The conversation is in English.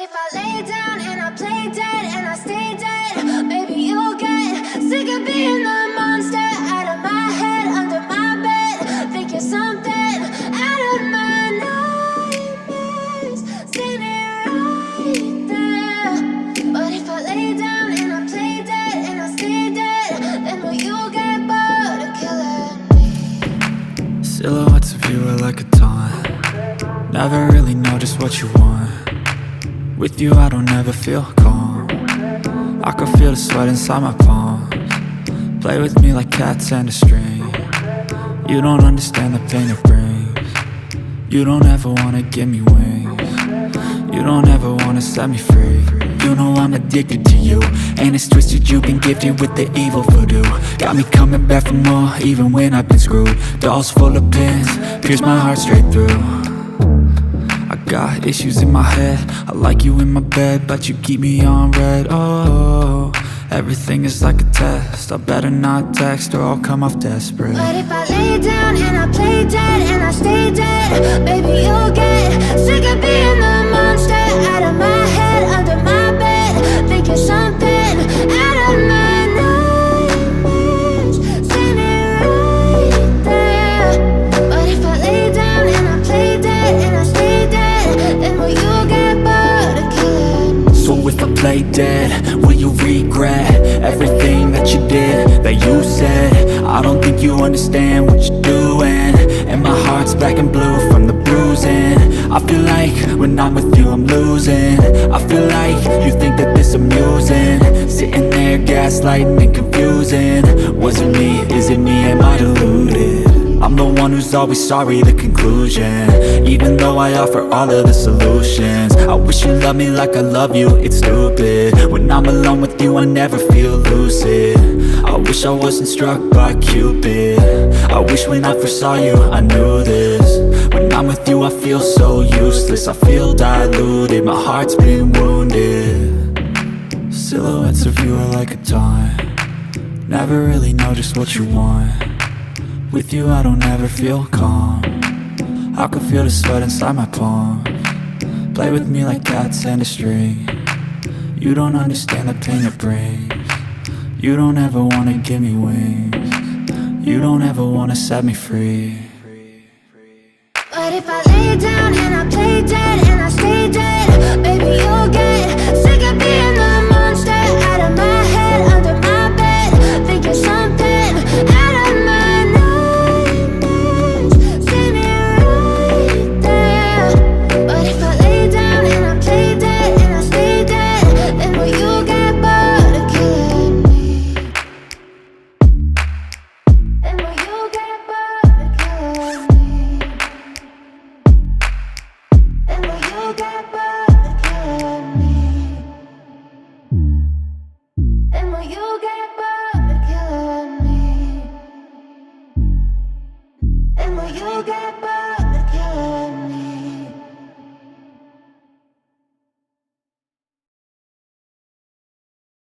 if I lay down and I play dead and I stay dead, baby, you'll get sick of being the monster out of my head, under my bed. Think you're something out of my nightmares, standing right there. But if I lay down and I play dead and I stay dead, then will you get bored of killing me? Silhouettes of you are like a taunt. Never really know just what you want. With you I don't ever feel calm. I can feel the sweat inside my palms. Play with me like cats and a string. You don't understand the pain it brings. You don't ever wanna give me wings. You don't ever wanna set me free. You know I'm addicted to you, and it's twisted, you've been gifted with the evil voodoo. Got me coming back for more, even when I've been screwed. Dolls full of pins, pierce my heart straight through. I got issues in my head, I like you in my bed, but you keep me on red. Oh, everything is like a test, I better not text or I'll come off desperate. But if I lay down and I play dead and I stay dead, baby, you'll get sick of being the monster out of my head, under my bed. Think you're something out of my nightmares, standing right there. But if I lay down and I play dead and I stay dead, then will you get bored of killing me? So if I play dead, will you regret everything that you did, that you said? I don't think you understand what you're doing, and my heart's black and blue from the bruising. I feel like when I'm with you I'm losing. I feel like you think that this amusing, sitting there gaslighting and confusing. Was it me? Is it me? Am I deluded? I'm the one who's always sorry, the conclusion, even though I offer all of the solutions. I wish you loved me like I love you, it's stupid. When I'm alone with you I never feel lucid. I wish I wasn't struck by Cupid. I wish when I first saw you I knew this. When I'm with you I feel so useless, I feel diluted, my heart's been wounded. Silhouettes of you are like a taunt. Never really know just what you want. With you I don't ever feel calm. I can feel the sweat inside my palms. Play with me like cats and a string. You don't understand the pain it brings. You don't ever wanna give me wings. You don't ever wanna set me free. But if I lay down and I play dead and I stay dead, baby, you'll get sick of being the monster out of my head, under my bed. Think you're something out of my nightmares, standing right there. But if I lay down and I play dead and I stay dead, then will you get bored of killing me? Then will you get bored of killing me? Then will you get bored of killing me? Then will you get bored of killing me? Then will you get bored?